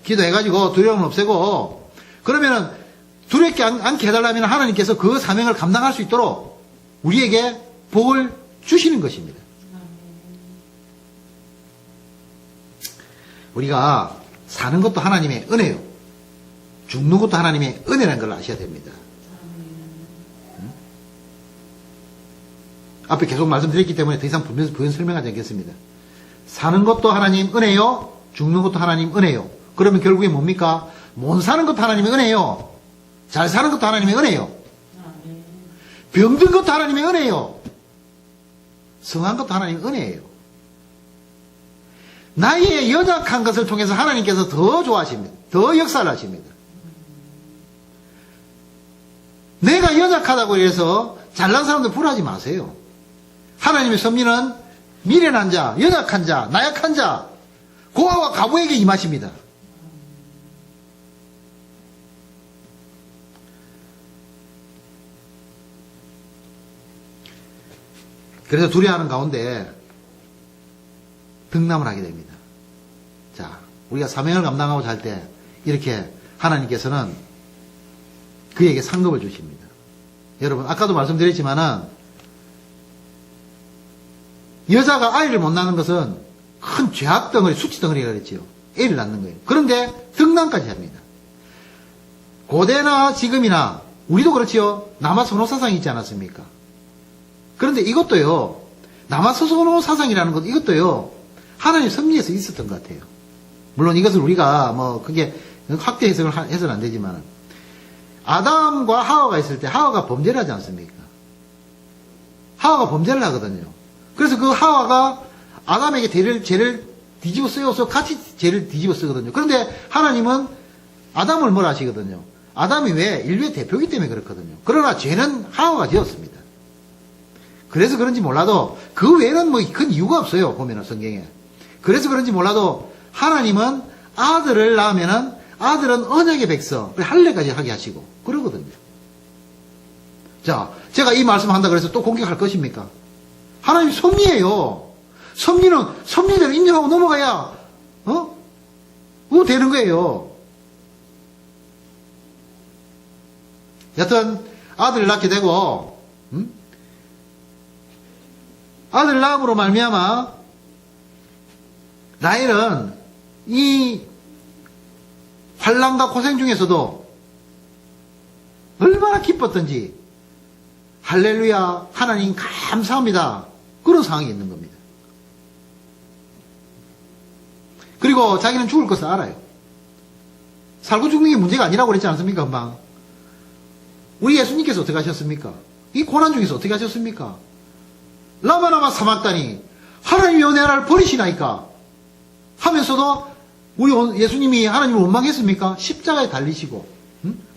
기도해가지고 두려움을 없애고, 그러면은 두렵지 않게 해달라면 하나님께서 그 사명을 감당할 수 있도록 우리에게 복을 주시는 것입니다. 우리가 사는 것도 하나님의 은혜요, 죽는 것도 하나님의 은혜라는 걸 아셔야 됩니다. 앞에 계속 말씀드렸기 때문에 더 이상 부연 설명하지 않겠습니다. 사는 것도 하나님 은혜요, 죽는 것도 하나님 은혜요. 그러면 결국에 뭡니까? 못 사는 것도 하나님의 은혜요, 잘 사는 것도 하나님의 은혜요, 병든 것도 하나님의 은혜요, 성한 것도 하나님의 은혜예요. 나의 연약한 것을 통해서 하나님께서 더 좋아하십니다. 더 역사를 하십니다. 내가 연약하다고 해서 잘난 사람들 불하지 마세요. 하나님의 섭리는 미련한 자, 연약한 자, 나약한 자, 고아와 과부에게 임하십니다. 그래서 두려워하는 가운데 등남을 하게 됩니다. 자, 우리가 사명을 감당하고 살 때 이렇게 하나님께서는 그에게 상급을 주십니다. 여러분, 아까도 말씀드렸지만은 여자가 아이를 못 낳는 것은 큰 죄악 덩어리, 수치 덩어리가 그랬지요. 애를 낳는 거예요. 그런데 등남까지 합니다. 고대나 지금이나 우리도 그렇지요. 남아선호 사상이 있지 않았습니까? 그런데 이것도요, 남아선호 사상이라는 것, 이것도요, 하나님 섭리에서 있었던 것 같아요. 물론 이것을 우리가 그게 확대 해석을 해서는 안 되지만, 아담과 하와가 있을 때 하와가 범죄를 하지 않습니까? 하와가 범죄를 하거든요. 그래서 그 하와가 아담에게 죄를 뒤집어 쓰여서 같이 죄를 뒤집어 쓰거든요. 그런데 하나님은 아담을 뭐라 하시거든요. 아담이 왜? 인류의 대표이기 때문에 그렇거든요. 그러나 죄는 하와가 지었습니다. 그래서 그런지 몰라도 그 외에는 큰 이유가 없어요. 보면은 성경에. 그래서 그런지 몰라도 하나님은 아들을 낳으면은 아들은 언약의 백성, 할례까지 하게 하시고 그러거든요. 자, 제가 이 말씀 한다 그래서 또 공격할 것입니까? 하나님 섭리예요. 섭리는 섭리대로 인정하고 넘어가야 그거 되는 거예요. 여튼 아들을 낳게 되고 아들 낳음으로 말미암아 라헬은 이 환난과 고생 중에서도 얼마나 기뻤던지 할렐루야 하나님 감사합니다 그런 상황이 있는 겁니다. 그리고 자기는 죽을 것을 알아요. 살고 죽는 게 문제가 아니라고 그랬지 않습니까? 금방 우리 예수님께서 어떻게 하셨습니까? 이 고난 중에서 어떻게 하셨습니까? 라마라마 사막다니 하나님이 왜 나를 버리시나이까 하면서도 우리 예수님이 하나님을 원망했습니까? 십자가에 달리시고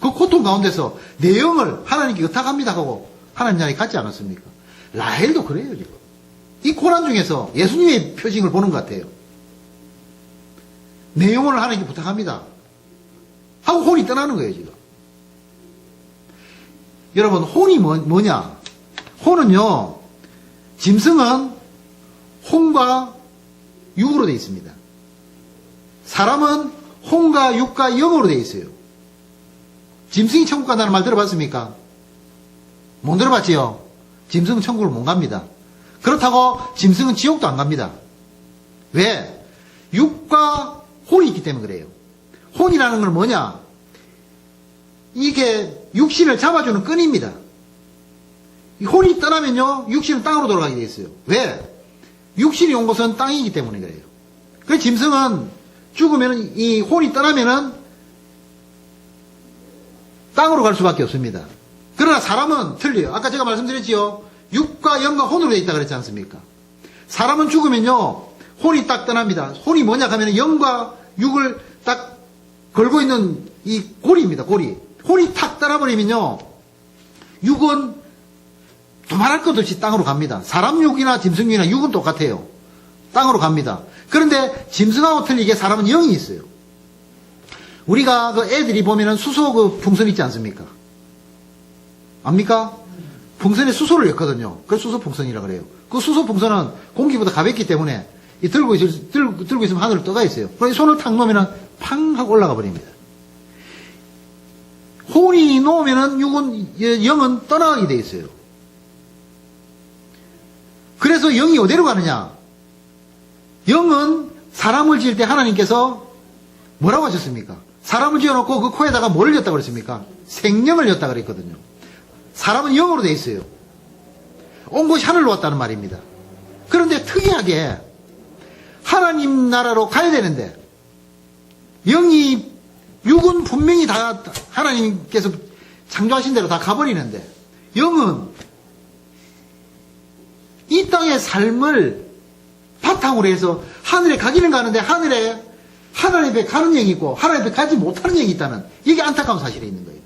그 고통 가운데서 내 영을 하나님께 의탁합니다 하고 하나님 나라에 갔지 않았습니까? 라헬도 그래요. 지금 이 고난 중에서 예수님의 표징을 보는 것 같아요. 내 영혼을 하나님께 부탁합니다 하고 혼이 떠나는 거예요. 지금 여러분 혼이 뭐냐? 혼은요 짐승은 혼과 육으로 되어 있습니다. 사람은 혼과 육과 영으로 되어 있어요. 짐승이 천국 간다는 말 들어봤습니까? 못 들어봤지요? 짐승은 천국을 못 갑니다. 그렇다고 짐승은 지옥도 안 갑니다. 왜? 육과 혼이 있기 때문에 그래요. 혼이라는 건 뭐냐? 이게 육신을 잡아주는 끈입니다. 이 혼이 떠나면요 육신은 땅으로 돌아가게 되어 있어요. 왜? 육신이 온 곳은 땅이기 때문에 그래요. 그래서 짐승은 죽으면 이 혼이 떠나면은 땅으로 갈 수밖에 없습니다. 그러나 사람은 틀려요. 아까 제가 말씀드렸지요. 육과 영과 혼으로 되어 있다 그랬지 않습니까? 사람은 죽으면요 혼이 딱 떠납니다. 혼이 뭐냐 하면 영과 육을 딱 걸고 있는 이 고리입니다. 고리. 혼이 탁 떠나버리면요 육은 두말할 것 없이 땅으로 갑니다. 사람 육이나 짐승 육이나 육은 똑같아요. 땅으로 갑니다. 그런데 짐승하고 틀리게 사람은 영이 있어요. 우리가 그 애들이 보면은 수소 그 풍선 있지 않습니까? 압니까? 풍선에 수소를 넣거든요. 그래서 수소 풍선이라 그래요. 그 수소 풍선은 공기보다 가볍기 때문에 들고 있으면 하늘을 떠가 있어요. 그래서 손을 탁 놓으면은 팡 하고 올라가 버립니다. 혼이 놓으면은 영은 떠나가게 돼 있어요. 그래서 영이 어디로 가느냐? 영은 사람을 지을 때 하나님께서 뭐라고 하셨습니까? 사람을 지어놓고 그 코에다가 뭘 였다고 그랬습니까? 생명을 였다고 그랬거든요. 사람은 영으로 돼 있어요. 온 곳이 하늘로 왔다는 말입니다. 그런데 특이하게 하나님 나라로 가야 되는데 육은 분명히 다 하나님께서 창조하신 대로 다 가버리는데 영은 이 땅의 삶을 바탕으로 해서 하늘에 가기는 가는데 하늘에 하나님 앞에 가는 영이 있고 하나님 앞에 가지 못하는 영이 있다는 이게 안타까운 사실이 있는 거예요.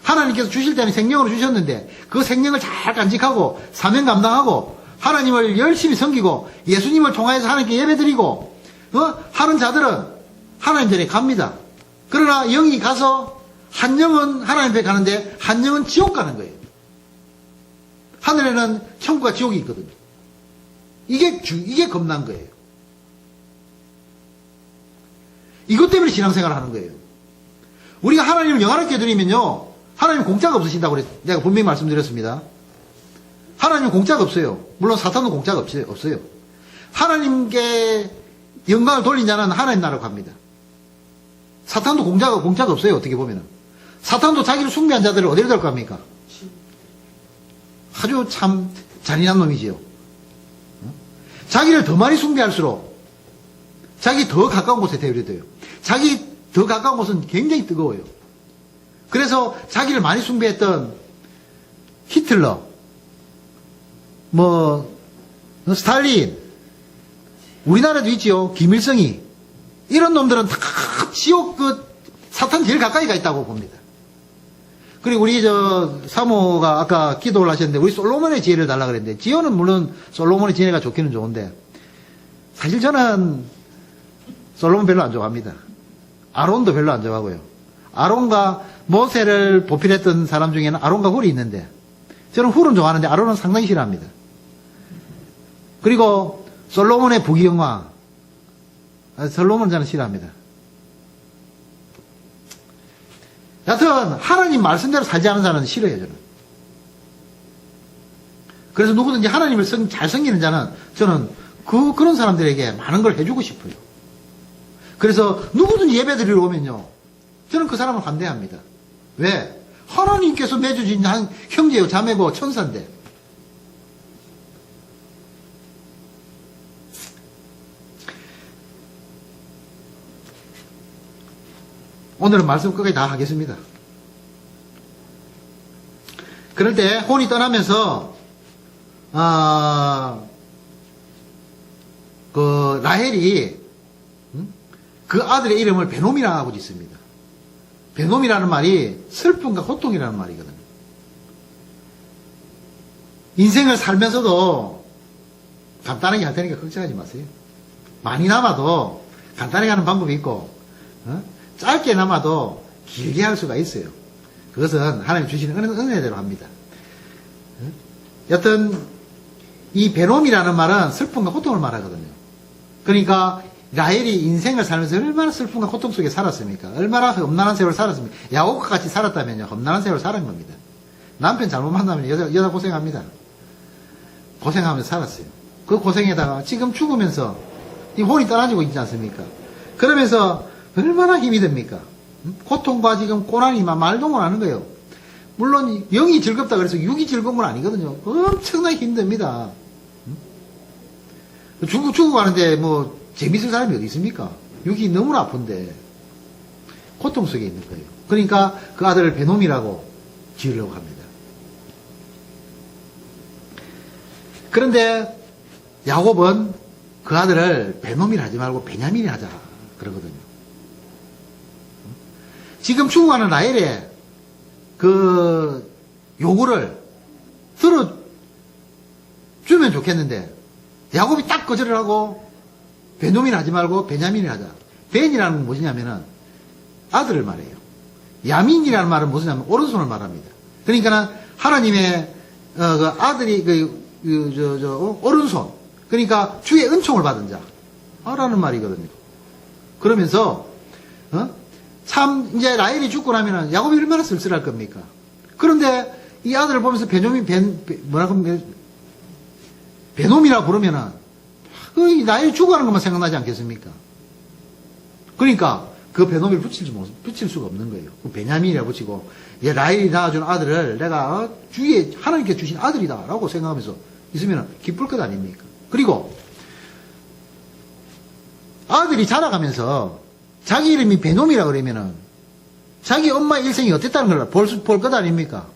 하나님께서 주실 때는 생명으로 주셨는데 그 생명을 잘 간직하고 사명 감당하고 하나님을 열심히 섬기고 예수님을 통하여서 하나님께 예배드리고 하는 자들은 하나님 전에 갑니다. 그러나 영이 가서 한 영은 하나님 앞에 가는데 한 영은 지옥 가는 거예요. 하늘에는 천국과 지옥이 있거든요. 이게 겁난 거예요. 이것 때문에 신앙생활을 하는 거예요. 우리가 하나님을 영화롭게 드리면요 하나님 공짜가 없으신다고 내가 분명히 말씀드렸습니다. 하나님은 공짜가 없어요. 물론 사탄도 공짜가 없어요. 하나님께 영광을 돌린 자는 하나님 나라로 갑니다. 사탄도 공짜가 없어요. 어떻게 보면은 사탄도 자기를 숭배한 자들을 어디로 될 겁니까? 아주 참 잔인한 놈이지요. 자기를 더 많이 숭배할수록 자기 더 가까운 곳에 데려져요. 자기 더 가까운 곳은 굉장히 뜨거워요. 그래서 자기를 많이 숭배했던 히틀러, 스탈린, 우리나라도 있지요. 김일성이 이런 놈들은 다 지옥 사탄 제일 가까이 가 있다고 봅니다. 그리고 우리 사모가 아까 기도를 하셨는데 우리 솔로몬의 지혜를 달라 그랬는데 지혜는 물론 솔로몬의 지혜가 좋기는 좋은데 사실 저는 솔로몬 별로 안 좋아합니다. 아론도 별로 안 좋아하고요. 아론과 모세를 보필했던 사람 중에는 아론과 훌이 있는데 저는 훌은 좋아하는데 아론은 상당히 싫어합니다. 그리고 솔로몬의 부귀영화, 솔로몬은 저는 싫어합니다. 여튼 하나님 말씀대로 살지 않은 자는 싫어요, 저는. 그래서 누구든지 하나님을 잘 섬기는 자는 저는 그런 사람들에게 많은 걸 해주고 싶어요. 그래서 누구든지 예배 드리러 오면요, 저는 그 사람을 환대합니다. 왜? 하나님께서 맺어진 형제요 자매고 천사인데. 오늘은 말씀 끝까지 다 하겠습니다. 그럴 때 혼이 떠나면서 라헬이 그 아들의 이름을 베놈이라고 짓습니다. 베놈이라는 말이 슬픔과 고통이라는 말이거든요. 인생을 살면서도 간단하게 할 테니까 걱정하지 마세요. 많이 남아도 간단하게 하는 방법이 있고, 짧게 남아도 길게 할 수가 있어요. 그것은 하나님 주시는 은혜대로 합니다. 여튼 이 베놈이라는 말은 슬픔과 고통을 말하거든요. 그러니까 라헬이 인생을 살면서 얼마나 슬픔과 고통 속에 살았습니까? 얼마나 험난한 세월을 살았습니까? 야곱과 같이 살았다면요, 험난한 세월을 살은 겁니다. 남편 잘못 만나면 여자 고생합니다. 고생하면서 살았어요. 그 고생에다가 지금 죽으면서 이 혼이 떠나지고 있지 않습니까? 그러면서 얼마나 힘이 듭니까? 고통과 지금 고난이 말도 못하는 거예요. 물론 영이 즐겁다 그래서 육이 즐거운 건 아니거든요. 엄청나게 힘듭니다. 죽어가는데 뭐 재밌을 사람이 어디 있습니까? 육이 너무나 아픈데 고통 속에 있는 거예요. 그러니까 그 아들을 베놈이라고 지으려고 합니다. 그런데 야곱은 그 아들을 베놈이라 하지 말고 베냐민이 하자 그러거든요. 지금 죽어가는 라헬의 그 요구를 들어주면 좋겠는데 야곱이 딱 거절을 하고 베놈이라 하지 말고 베냐민이 하자. 벤이라는 건 무엇이냐면은 아들을 말해요. 야민이라는 말은 무엇이냐면 오른손을 말합니다. 그러니까는 하나님의 그 아들이 오른손, 그러니까 주의 은총을 받은 자라는 말이거든요. 그러면서 참 이제 라헬이 죽고 나면은 야곱이 얼마나 쓸쓸할 겁니까? 그런데 이 아들을 보면서 베놈이라 부르면은 라헬이 죽어가는 것만 생각나지 않겠습니까? 그러니까 그 베놈이를 붙일 수가 없는 거예요. 베냐민이라 붙이고 라헬이 낳아준 아들을 내가 주위에 하나님께 주신 아들이다라고 생각하면서 있으면 기쁠 것 아닙니까? 그리고 아들이 자라가면서 자기 이름이 베놈이라 그러면은 자기 엄마의 일생이 어땠다는 걸 볼 것 아닙니까?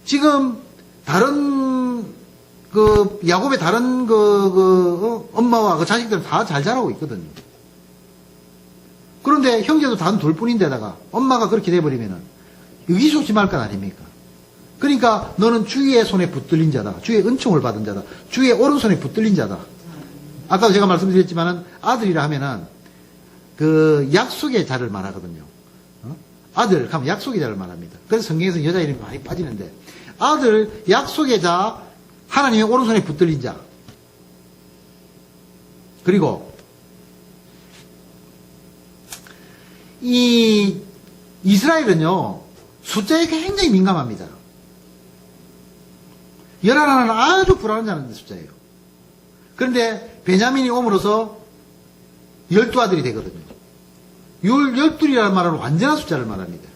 지금 다른 야곱의 다른 엄마와 그 자식들은 다 잘 자라고 있거든요. 그런데 형제도 단 둘뿐인데다가 엄마가 그렇게 돼버리면은 의기소침할 것 아닙니까? 그러니까 너는 주의 손에 붙들린 자다. 주의 은총을 받은 자다. 주의 오른손에 붙들린 자다. 아까도 제가 말씀드렸지만은 아들이라 하면은 그 약속의 자를 말하거든요. 아들 하면 약속의 자를 말합니다. 그래서 성경에서 여자 이름이 많이 빠지는데 아들, 약속의 자, 하나님의 오른손에 붙들린 자. 그리고 이 이스라엘은요 숫자에 굉장히 민감합니다. 11은 아주 불안한 숫자예요. 그런데 베냐민이 옴으로써 12아들이 되거든요. 12이라는 말은 완전한 숫자를 말합니다.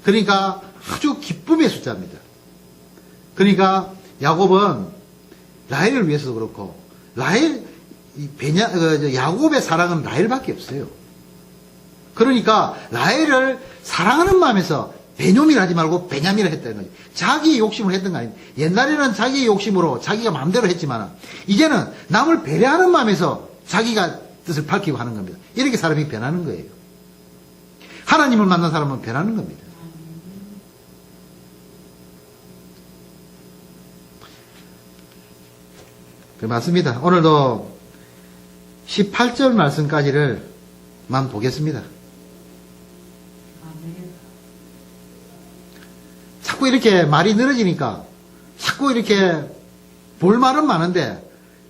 그러니까 아주 기쁨의 숫자입니다. 그러니까 야곱은 라헬을 위해서도 그렇고 야곱의 사랑은 라헬밖에 없어요. 그러니까 라헬을 사랑하는 마음에서 베냐민을 하지 말고 베냐민을 했다는 거죠. 자기의 욕심을 했던 거 아닙니다. 옛날에는 자기의 욕심으로 자기가 마음대로 했지만 이제는 남을 배려하는 마음에서 자기가 뜻을 밝히고 하는 겁니다. 이렇게 사람이 변하는 거예요. 하나님을 만난 사람은 변하는 겁니다. 맞습니다. 오늘도 18절 말씀까지를 만 보겠습니다. 자꾸 이렇게 말이 늘어지니까 자꾸 이렇게 볼 말은 많은데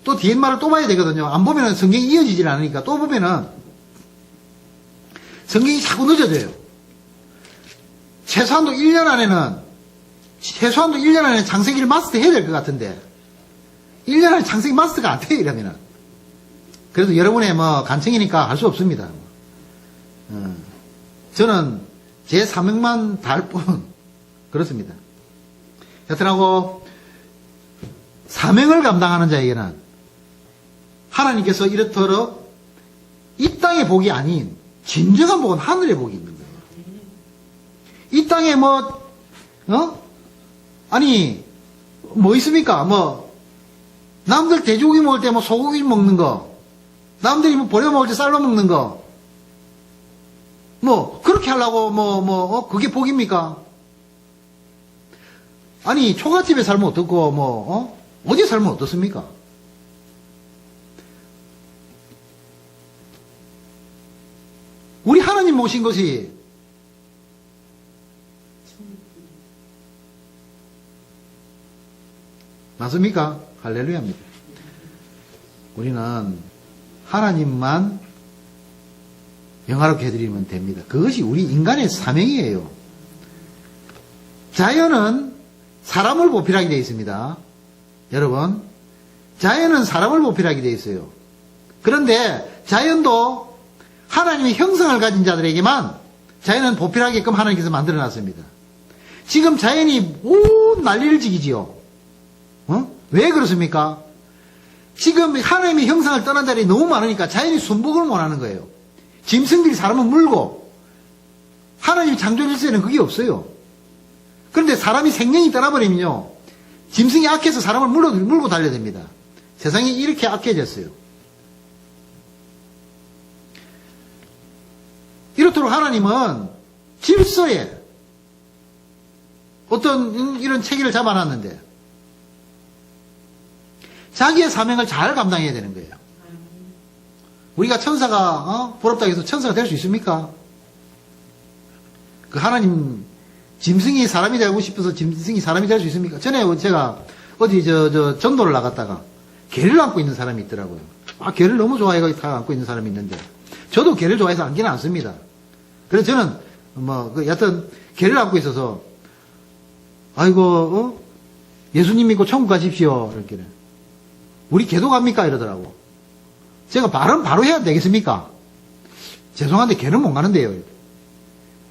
또 뒤에 말을 또 봐야 되거든요. 안 보면은 성경이 이어지질 않으니까 또 보면은 성경이 자꾸 늦어져요. 최소한도 1년 안에 창세기를 마스터 해야 될 것 같은데 1년 안에 창세기 마스터가 안 돼요, 이러면은. 그래도 여러분의 간청이니까 할 수 없습니다. 저는 제 사명만 다할 뿐 그렇습니다. 여튼하고 사명을 감당하는 자에게는 하나님께서 이렇도록 이 땅의 복이 아닌 진정한 복은 하늘의 복이 있는 거예요. 이 땅에 아니 뭐 있습니까? 남들 돼지고기 먹을 때 소고기 먹는 거, 남들이 버려 먹을 때 쌀로 먹는 거, 그렇게 하려고 그게 복입니까? 아니 초가집에 살면 어떻고 어디 살면 어떻습니까? 우리 하나님 모신 것이 맞습니까? 할렐루야입니다. 우리는 하나님만 영화롭게 해드리면 됩니다. 그것이 우리 인간의 사명이에요. 자연은 사람을 보필하게 되어 있습니다. 여러분, 자연은 사람을 보필하게 되어 있어요. 그런데 자연도 하나님의 형상을 가진 자들에게만 자연은 보필하게끔 하나님께서 만들어놨습니다. 지금 자연이 온 난리를 지기지요. 왜 그렇습니까? 지금 하나님의 형상을 떠난 자들이 너무 많으니까 자연이 순복을 못하는 거예요. 짐승들이 사람을 물고 하나님이 창조 질서에는 그게 없어요. 그런데 사람이 생명이 떠나버리면요, 짐승이 악해서 사람을 물고 달려듭니다. 세상이 이렇게 악해졌어요. 이렇도록 하나님은 질서에 어떤 이런 체계를 잡아놨는데 자기의 사명을 잘 감당해야 되는 거예요. 우리가 천사가 부럽다고 해서 천사가 될 수 있습니까? 그 하나님, 짐승이 사람이 되고 싶어서 짐승이 사람이 될 수 있습니까? 전에 제가 어디 전도를 나갔다가 개를 안고 있는 사람이 있더라고요. 개를 너무 좋아해서 다 안고 있는 사람이 있는데 저도 개를 좋아해서 안기는 않습니다. 그래서 저는 여하튼 개를 안고 있어서 아이고 예수님 믿고 천국 가십시오 이렇게. 우리 개도 갑니까? 이러더라고. 제가 말은 바로 해야 되겠습니까? 죄송한데 개는 못 가는데요.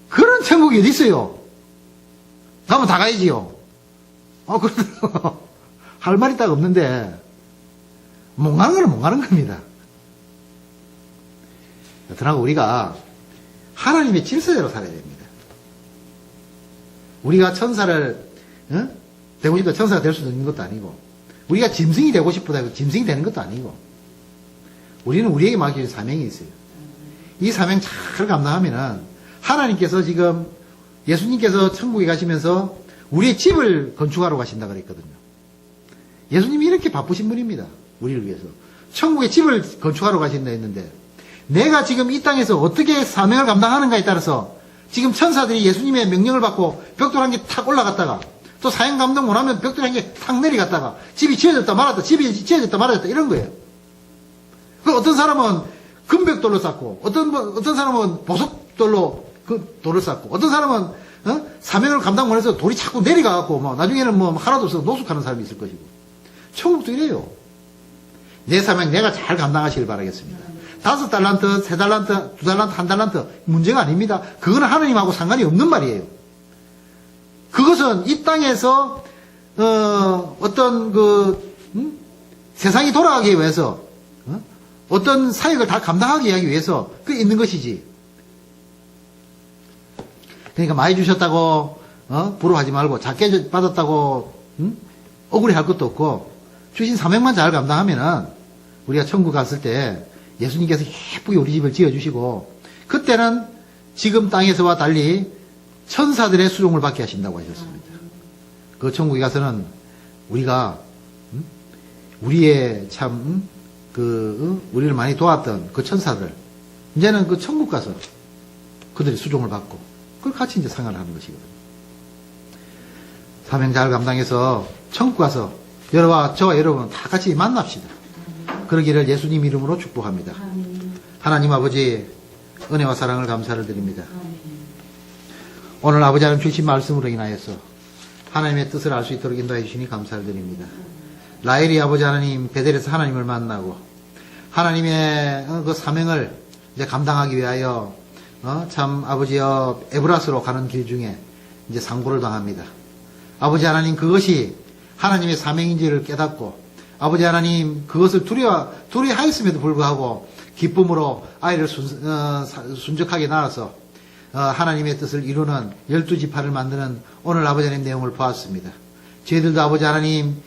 그런 천국이 어디 있어요? 가면 다 가야지요. 할 말이 딱 없는데 못 가는 건 못 가는 겁니다. 여튼하고 우리가 하나님의 질서대로 살아야 됩니다. 우리가 천사를 되고 싶다 천사가 될 수도 있는 것도 아니고, 우리가 짐승이 되고 싶다 해서 짐승이 되는 것도 아니고, 우리는 우리에게 맡겨진 사명이 있어요. 이 사명 잘 감당하면은 하나님께서 지금 예수님께서 천국에 가시면서 우리의 집을 건축하러 가신다 그랬거든요. 예수님이 이렇게 바쁘신 분입니다. 우리를 위해서 천국에 집을 건축하러 가신다 했는데, 내가 지금 이 땅에서 어떻게 사명을 감당하는가에 따라서 지금 천사들이 예수님의 명령을 받고 벽돌 한 개 탁 올라갔다가 또 사형 감당 못하면 벽돌 한 개 탁 내려갔다가 집이 지어졌다 말았다, 집이 지어졌다 말았다 이런 거예요. 그 어떤 사람은 금벽돌로 쌓고, 어떤 사람은 보석돌로 그 돌을 쌓고, 어떤 사람은 사명을 감당 못해서 돌이 자꾸 내려가갖고 나중에는 하나도 없어서 노숙하는 사람이 있을 것이고. 천국도 이래요. 내 사명 내가 잘 감당하시길 바라겠습니다. 5달란트, 3달란트, 2달란트, 1달란트 문제가 아닙니다. 그거는 하나님하고 상관이 없는 말이에요. 그것은 이 땅에서 세상이 돌아가기 위해서 어떤 사역을 다 감당하기 위해서 그 있는 것이지. 그러니까 많이 주셨다고 부러워하지 말고, 작게 받았다고 억울해할 것도 없고, 주신 사명만 잘 감당하면은 우리가 천국 갔을 때 예수님께서 예쁘게 우리 집을 지어주시고, 그때는 지금 땅에서와 달리 천사들의 수종을 받게 하신다고 하셨습니다. 그 천국에 가서는 우리가 우리의 참 우리를 많이 도왔던 그 천사들, 이제는 그 천국 가서 그들이 수종을 받고, 그걸 같이 이제 생활을 하는 것이거든요. 사명 잘 감당해서 천국 가서 저와 여러분 다 같이 만납시다. 그러기를 예수님 이름으로 축복합니다. 하나님 아버지, 은혜와 사랑을 감사를 드립니다. 오늘 아버지 하나님 주신 말씀으로 인하여서 하나님의 뜻을 알 수 있도록 인도해 주시니 감사를 드립니다. 라헬이 아버지 하나님 베델에서 하나님을 만나고 하나님의 그 사명을 이제 감당하기 위하여 참 아버지여 에브라스로 가는 길 중에 이제 상고를 당합니다. 아버지 하나님 그것이 하나님의 사명인지를 깨닫고 아버지 하나님 그것을 두려워하였음에도 불구하고 기쁨으로 아이를 순적하게 낳아서 하나님의 뜻을 이루는 12지파를 만드는 오늘 아버지 하나님 내용을 보았습니다. 저희들도 아버지 하나님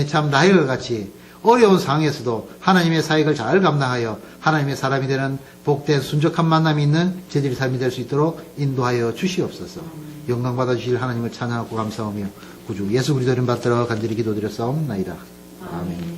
참 라헬과 같이 어려운 상황에서도 하나님의 사역을 잘 감당하여 하나님의 사람이 되는 복된 순적한 만남이 있는 저희들의 삶이 될 수 있도록 인도하여 주시옵소서. 영광 받아주실 하나님을 찬양하고 감사하며 구주 예수 그리스도 이름 받들어 간절히 기도드렸사옵나이다. 아멘.